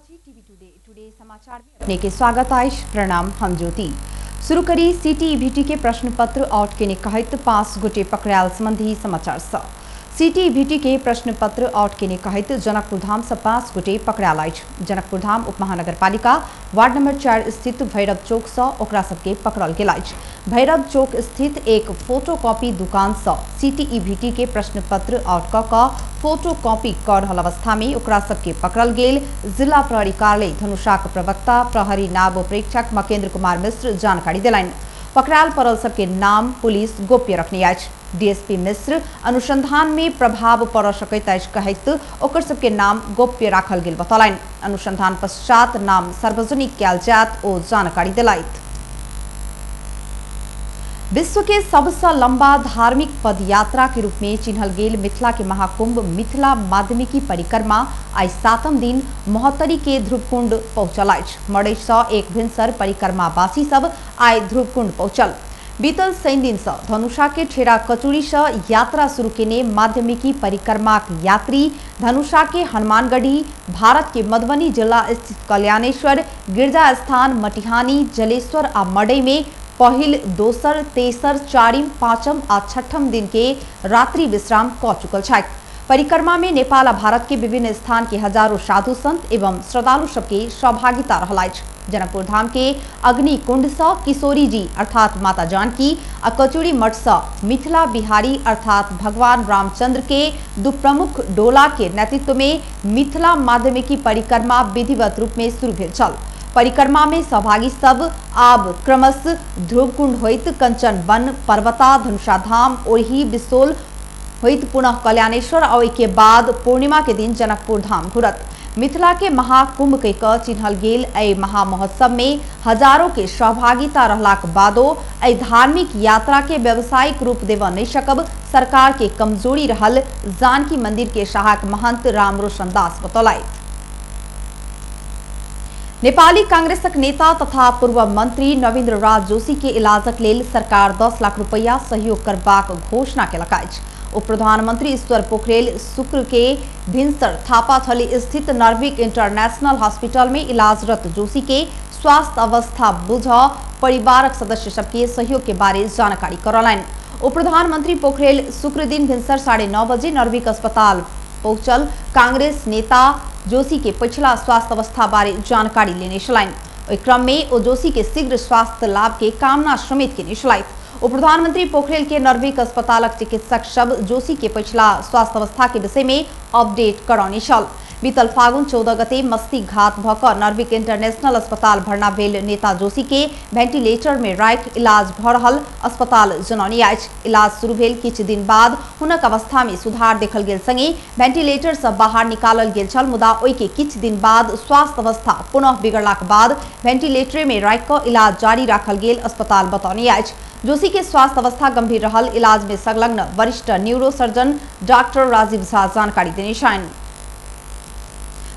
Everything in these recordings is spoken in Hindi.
टुडे समाचार में अपने के स्वागत आइश प्रणाम हम ज्योति। शुरू करी सीटीईबीटी के प्रश्न पत्र आउट के निकाहित 5 गोटे पकड़ायल संबंधी समाचार स। सीटीईबीटी के प्रश्न पत्र आउट के निकाहित जनकपुर धाम से 5 गोटे पकड़ायल आइछ। जनकपुर धाम उपमहानगरपालिका वार्ड नंबर 4 स्थित भैरव चौक से ओकरा सबके पकड़ल गेल आइछ। भैरव चौक स्थित एक फोटोकॉपी दुकान से सीटीईबीटी के प्रश्न पत्र आउट क फोटोकॉपी कर रहल अवस्था में ओकरा सबके पकड़ल गेल जिला प्रहरी कार्यालय धनुषाक प्रवक्ता प्रहरी नायब प्रेक्षक मकेंद्र कुमार मिश्र जानकारी दिलाइन। पकड़ायल परल सबके नाम पुलिस गोप्य रखने अछि। डीएसपी मिश्र अनुसंधान में प्रभाव पड़ सकैत अछि कहैत ओकर सबके नाम गोप्य राखल गेल बतौलनि। अनुसंधान पश्चात नाम सार्वजनिक कयल जायत ओ जानकारी दिलाइत। विश्व के सबसे लंबा धार्मिक पदयात्रा के रूप में चिन्हल गेल मिथिला के महाकुंभ मिथिला माध्यमिकी परिक्रमा आई 7म दिन महोत्तरी के ध्रुवकुंड पहुंचल अछि। मड़ई से एक भिनसर परिक्रमावासी सब आई ध्रुवकुंड पहुंचल। बीतल शनि दिन से धनुषा के ठेरा कचूरी से यात्रा शुरू केने माध्यमिकी परिक्रमा यात्री धनुषा के हनुमानगढ़ी भारत के मधुबनी जिला स्थित कल्याणेश्वर गिरजा स्थान मटिहानी जलेश्वर आ मड़ई में पहिल दोसर तेसर चारिम पांचम आ छठम दिन के रात्रि विश्राम क चुकल छथि। परिक्रमा में नेपाल आ भारत के विभिन्न स्थान के हजारों साधु संत एवं श्रद्धालु सबके सहभागिता रहल अछि। जनकपुर धाम के अग्नि कुंड से किशोरी जी अर्थात माता जानकी आ कचूरी मठ से मिथिला बिहारी अर्थात भगवान रामचंद्र के दो प्रमुख डोला के नेतृत्व में मिथिला माध्यमिकी परिक्रमा विधिवत रूप में शुरू भेल छल। परिक्रमा में सहभागी सब आब क्रमशः ध्रुवकुंड होइत कंचन वन पर्वता धनुषा धाम ओरही बिसोल होइत पुनः कल्याणेश्वर और के बाद पूर्णिमा के दिन जनकपुर धाम घुरत। मिथिला के महाकुंभ के चिन्हल गेल एहि महामहोत्सव में हजारों के सहभागिता रहलाक बादो एहि धार्मिक यात्रा के व्यावसायिक रूप देव नहीं सकब सरकार के कमजोरी रहल जानकी मंदिर के सहायक महंत रामरोशन दास बतौलनि। नेपाली कांग्रेसक नेता तथा पूर्व मंत्री नवीन्द्र राज जोशी के इलाजक लेल सरकार 10 लाख रुपया सहयोग करबाक घोषणा केलक अछि। उप प्रधानमंत्री ईश्वर पोखरेल शुक्र के भिनसर थापाथली स्थित नर्विक इंटरनेशनल हॉस्पिटल में इलाजरत जोशी के स्वास्थ्य अवस्था बुझ परिवारक सदस्य सबके सहयोग के बारे जानकारी करौलनि। उप प्रधानमंत्री पोखरेल शुक्र दिन भिनसर 9:30 बजे नर्विक अस्पताल पहुंचल कांग्रेस नेता जोशी के पिछला स्वास्थ्य अवस्था बारे जानकारी लेने छलनि। ओहि क्रम में ओ जोशी के शीघ्र स्वास्थ्य लाभ के कामना समेत केने छलथि। उप प्रधानमंत्री पोखरेल के नर्विक अस्पतालक चिकित्सक सब जोशी के पिछला स्वास्थ्य अवस्था के विषय में अपडेट करौने छल। बीतल फागुन 14 गते मस्ती घात भक नर्विक इंटरनेशनल अस्पताल भर्ना भेल नेता जोशी के वेंटिलेटर में राखि इलाज भ रहल अस्पताल जनौनी अछि। इलाज शुरू भेल किछु दिन बाद हुनक अवस्था में सुधार देखल गेल संगे वेंटिलेटर से बाहर निकालल गेल छल। मुदा ओहि के किछु दिन बाद स्वास्थ्य अवस्था पुनः बिगड़लाक बाद वेंटिलेटर में राखि इलाज जारी राखल गेल अस्पताल बतौनी अछि। जोशी के स्वास्थ्य अवस्था गंभीर रहल इलाज में संलग्न वरिष्ठ neuro surgeon doctor Rajiv Jha जानकारी देने छनि।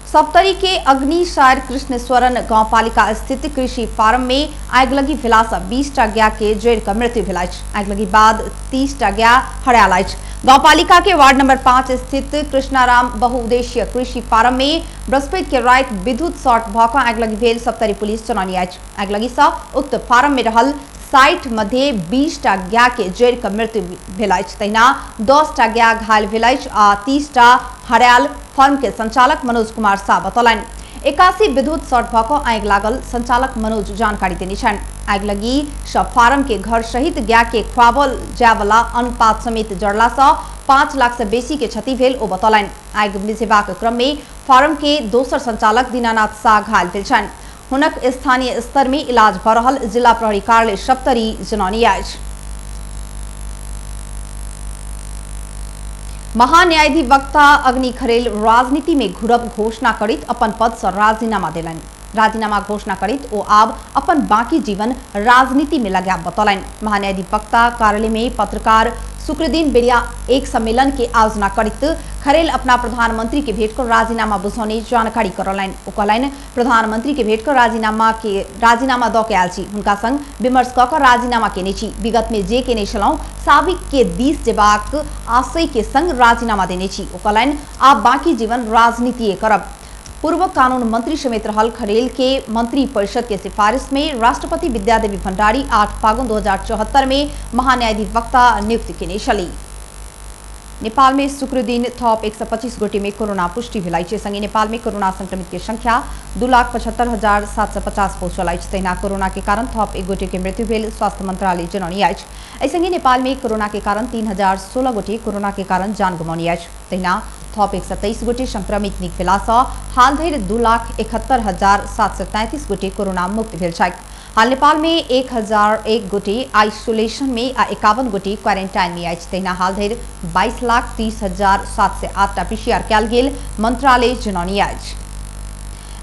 सप्तरी के अग्निसार कृष्णेश्वरन गांवपालिका स्थित कृषि फार्म में आगिलगी भेला से 20 टा गाय के जरि कऽ मृत्यु भेल अछि। आगिलगी बाद 30 टा गाय हरायल अछि। गांवपालिका के वार्ड नंबर 5 स्थित कृष्णाराम बहुउद्देशीय कृषि फार्म में बृहस्पति के राति विद्युत शॉर्ट भऽ कऽ आगिलगी भेल सप्तरी पुलिस जनौनी अछि। आगिलगी से उक्त फार्म में रहल 60 मध्ये 20 टा गाय के जरि कऽ मृत्यु भेल अछि। तहिना 10 टा गाय घायल भेल अछि आ 30 टा हरायल फार्म के संचालक मनोज कुमार शाह बतौलनि। 81 विद्युत शॉर्ट भऽ कऽ आगि लागल संचालक मनोज जानकारी देने छनि। आगिलगी सब फार्म के घर सहित गाय के खुआबल जाय वाला अन्नपात समेत जड़ला से 5 लाख से बेसी के क्षति भेल ओ बतौलनि। आगि मिझेबाक क्रम में फार्म के दोसर संचालक दीनानाथ शाह घायल भेल छनि। हुनक स्थानीय स्तर में इलाज भ रहल जिला प्रहरी कार्यालय सप्तरी जनौनी अछि। महान्यायाधिवक्ता अग्नि खरेल राजनीति में घुरब घोषणा करैत अपन पद से राजीनामा देलनि। राजीनामा घोषणा करैत ओ आब अपन बाकी जीवन राजनीति में लगाएब बतौलनि। महान्यायाधिवक्ता कार्यालय में पत्रकार शुक्र दिन बेरिया एक सम्मेलन के आयोजना करैत खरेल अपना प्रधानमंत्री के भेट कर राजीनामा बुझौने जानकारी करौलनि। ओ कहलनि प्रधानमंत्री के भेट कर राजीनामा द के आयल छी, हुनका संग विमर्श क के राजीनामा केने छी। विगत में जे केने छलहुं साबिक के दिस जेबाक आशय के संग राजीनामा देने छी। ओ कहलनि आब बाकी जीवन राजनीति करब। पूर्व कानून मंत्री समेत रहल खरेल के मंत्री परिषद के सिफारिश में राष्ट्रपति विद्यादेवी भण्डारी 8 फागुन 2074 में महान्यायाधिवक्ता नियुक्त किने छली। नेपाल में शुक्र दिन थप 125 गोटी में कोरोना पुष्टि भेल अछि। संगे नेपाल में कोरोना संक्रमित की संख्या 2,75,750 पहुंचल अछि। तहिना कोरोना के कारण थप 1 गोटी के मृत्यु भेल स्वास्थ्य मंत्रालय जनौने अछि। एहिसंगे नेपाल में कोरोना के कारण 3016 गोटी कोरोना के कारण जान गुमाउने अछि। तहिना थप 123 गोटी संक्रमित निक भेला सँ हाल धरि 2,71,733 गोटी कोरोना मुक्त भेल छथि। हाल नेपाल में 1001 गोटी आइसोलेशन में आ 51 गोटी क्वारेंटाइन में अछि। तहिना हाल धरि 22,30,708 पीसीआर कयल गेल मंत्रालय जनौने अछि।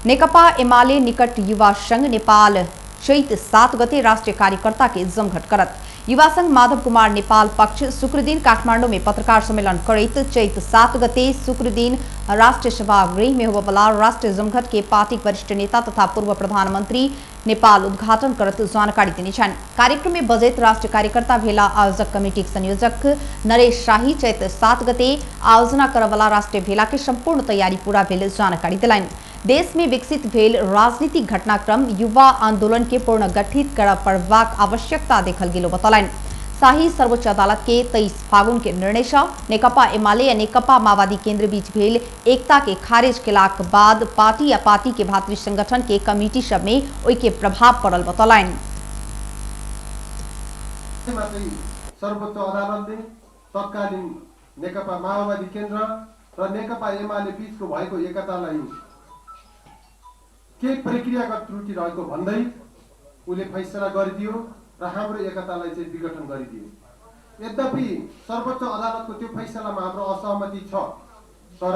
नेकपा एमाले निकट युवा संघ नेपाल चैत 7 गते राष्ट्रीय कार्यकर्ता के जमघट करत। युवा संघ माधव कुमार नेपाल पक्ष शुक्र दिन काठमाडौँ में पत्रकार सम्मेलन करैत चैत 7 गते शुक्र दिन राष्ट्रीय सभागृह में होबवला राष्ट्रीय जमघट के पार्टी वरिष्ठ नेता तथा पूर्व प्रधानमंत्री नेपाल उद्घाटन करत जानकारी देने छन्। कार्यक्रम में बजेत राष्ट्रीय कार्यकर्ता भेला आयोजक कमिटी संयोजक नरेश शाही चैत 7 गते आयोजना करवला राष्ट्रीय भेला के संपूर्ण तैयारी पूरा भेल जानकारी दिलाइन। देश में विकसित भेल राजनीतिक घटनाक्रम युवा आंदोलन के पुनर्गठित करबाक आवश्यकता देखल गेल बतौलनि। शाही सर्वोच्च अदालत के 23 फागुन के निर्णय से नेकपा एमाले आ नेकपा माओवादी केंद्र बीच भेल एकता के खारिज केलाक बाद पार्टी आ पार्टी के भातृ संगठन के कमिटी सब में ओइ के प्रभाव पड़ल बतौलनि। सर्वोच्च अदालतले तत्कालीन नेकपा माओवादी केन्द्र र नेकपा एमाले बीचको भएको एकतालाई के प्रक्रियागत त्रुटि रहेको भन्दै उले फैसला गरिदियो र हाम्रो एकतालाई चाहिँ विघटन गरिदियो। यद्यपि सर्वोच्च अदालतको त्यो फैसलामा हाम्रो असहमति छ, तर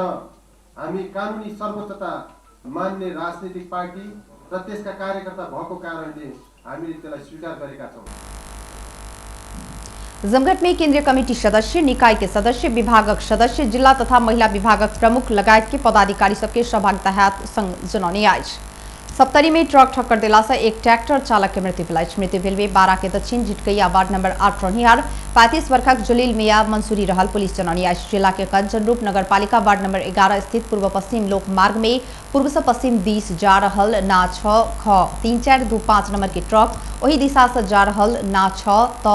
हामी कानुनी सर्वोच्चता मान्ने राजनीतिक पार्टी र त्यसका कार्यकर्ता भएको कारणले हामीले त्यसलाई स्वीकार गरेका छौं। जमघट में केंद्रीय कमेटी सदस्य, निकाय के सदस्य, विभागक सदस्य, जिला तथा महिला विभागक प्रमुख लगायत के पदाधिकारी सबके सहभागिता हैत संग जनौने अछि। सप्तरी में ट्रक ठक्कर देला से एक ट्रैक्टर चालक के मृत्यु भेल अछि। मृत्यु भेल में 12 के दक्षिण झिटकैया वार्ड नंबर 8 रहनिहार 35 वर्षक जलील मिया मंसूरी रहल पुलिस जनौने अछि। जिला के कंचनरूप नगरपालिका वार्ड नंबर 11 स्थित पूर्व पश्चिम लोक मार्ग में पूर्व से पश्चिम दिस जा रहल ना 6 ख 3425 नंबर के ट्रक वही दिशा से जा रहल ना 6 त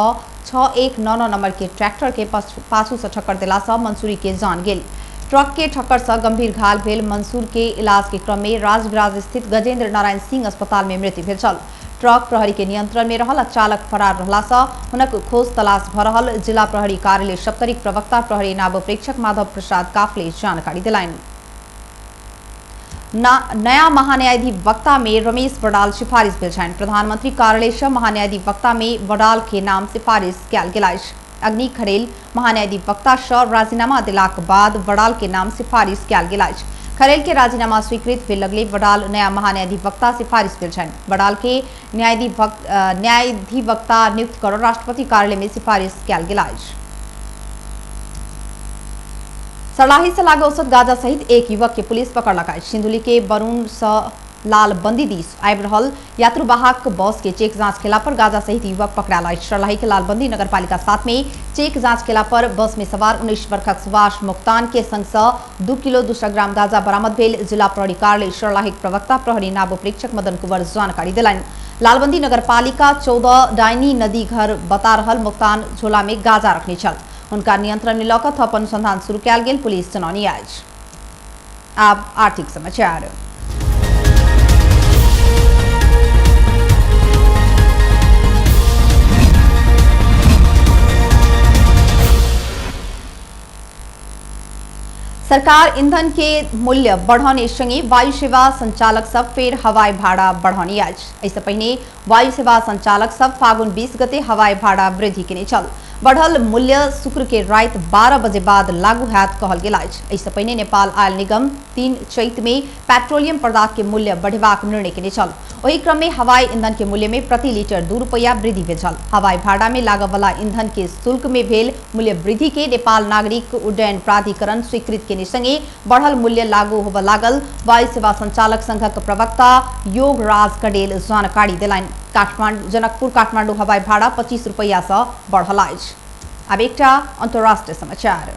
6199 नंबर के ट्रैक्टर के पाछू से ठक्कर देला से मंसूरी के जान गेल। ट्रक के ठक्कर से गंभीर घायल भेल मंसूर के इलाज के क्रम में राजविराज स्थित गजेंद्र नारायण सिंह अस्पताल में मृत्यु भेल छल। ट्रक प्रहरी के नियंत्रण में रहल चालक फरार रहला से हुनक खोज तलाश भ रहल जिला प्रहरी कार्यालय सप्तरीक प्रवक्ता प्रहरी नायब प्रेक्षक माधव प्रसाद काफले जानकारी दिलाइन। नया महान्यायाधिवक्ता में रमेश बड़ाल सिफारिश भेल छन्। प्रधानमंत्री कार्यालय से महान्यायाधिवक्ता में बड़ाल के नाम सिफारिश कयल गेल अछि। अग्नि खरेल महान्यायाधिवक्ता से राजीनामा देलाक बाद बड़ाल के नाम सिफारिश कयल गेल अछि। खरेल के राजीनामा स्वीकृत भेल लगले बड़ाल नया महान्यायाधिवक्ता सिफारिश भेल छन्। बड़ाल के न्यायाधिवक्ता नियुक्त कर राष्ट्रपति कार्यालय में सिफारिश कयल गेल अछि। सर्लाही से लागू औसत गांजा सहित एक युवक के पुलिस पकड़लक अछि। सिंधुली के बरुण स लाल बंदी दिस आबि रहल यात्रुवाहक बस के चेक जांच केला पर गांजा सहित युवक पकड़ाल अछि। सर्लाही के लालबंदी नगरपालिका 7 में चेक जांच केला पर बस में सवार 19 वर्षक सुभाष मुक्तान के संग 2 किलो 200 ग्राम गांजा बरामद भेल। जिला प्रहरी कार्यालय सर्लाही प्रवक्ता प्रहरी नायब प्रेक्षक मदन कुंवर जानकारी दिलाइन। लालबंदी नगरपालिका 14 डाइनी नदी घर बता रहल मुक्तान झोला में गांजा रखने छल। उनका नियंत्रण में लकर थप अनुसंधान शुरू कयल गेल पुलिस जनौने अछि। अब आर्थिक समाचार। सरकार ईंधन के मूल्य बढ़ाने संगे वायु सेवा संचालक सब फेर हवाई भाड़ा बढ़ाने अछि। इससे पहले वायु सेवा संचालक सब फागुन 20 गते हवाई भाड़ा वृद्धि केने छल। बढ़ल मूल्य शुक्र के रात 12 बजे बाद लागू हैत कहल गेल अछि। इससे पहले नेपाल आयल निगम 3 चैत में पेट्रोलियम पदार्थ के मूल्य बढ़ेबाक निर्णय केने छल। वही क्रम में हवाई ईंधन के मूल्य में प्रति लीटर 2 रुपया वृद्धि भेल छल। हवाई भाड़ा में लागय वाला ईंधन के शुल्क में भेल मूल्य वृद्धि के नेपाल नागरिक उड्डयन प्राधिकरण स्वीकृत केने संगे बढ़ल मूल्य लागू होबय लागल वायु सेवा संचालक संघक प्रवक्ता योगराज कडेल जानकारी दिलाइन। जनकपुर काठमाडौँ हवाई भाड़ा 25 रुपया से बढ़ल अछि। अब एकटा अंतर्राष्ट्रीय समाचार।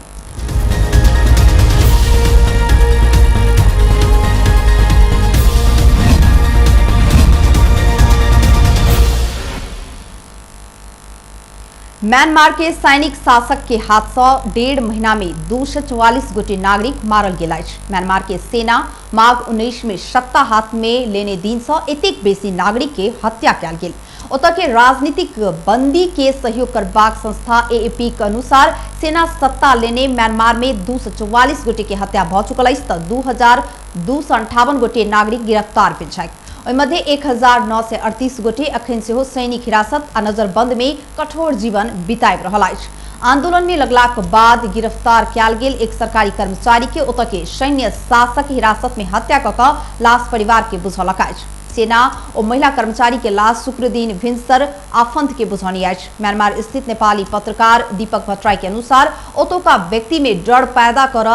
म्यांमार के सैनिक शासक के हाथ से 1.5 महीना में 244 गोटे नागरिक मारल गेल अछि। म्यांमार के सेना माघ 19 में सत्ता हाथ में लेने दिन से एतेक बेसी नागरिक के हत्या कयल गेल। ओतऽ के राजनीतिक बंदी के सहयोग करबाक संस्था AAP के अनुसार सेना सत्ता लेने म्यांमार में 244 गोटे के हत्या भ चुकल अछि तऽ 2258 गोटे नागरिक गिरफ्तार भेल छथि। ओहि मध्य 1938 गोटे अखन सेहो सैनिक हिरासत आ नजरबंद में कठोर जीवन बिताबि रहल अछि। आंदोलन में लगलाक बाद गिरफ्तार कयल गेल एक सरकारी कर्मचारी के ओतऽ के सैन्य शासक हिरासत में हत्या कऽ लाश परिवार के बुझौलक अछि। सेना और महिला कर्मचारी के लाश शुक्र दिन भिनसर आफंत के बुझौनी अछि। म्यांमार स्थित नेपाली पत्रकार दीपक भट्टराई के अनुसार ओतोका व्यक्ति में डर पैदा कर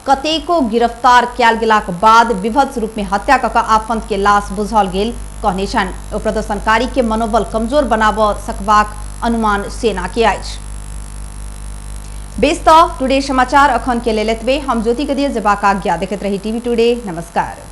कतेको गिरफ्तार कयल गेलाक बाद विभत्स रूप में हत्या कऽ आफंत के लाश बुझल गेल कहने छन्। ओ प्रदर्शनकारी के मनोबल कमजोर बनाब सकबाक अनुमान सेना के अछि। बेस टुडे समाचार अखन के लेल एतबे। हम ज्योति के दिए जबाक आज्ञा देखैत रही टीवी टुडे। नमस्कार।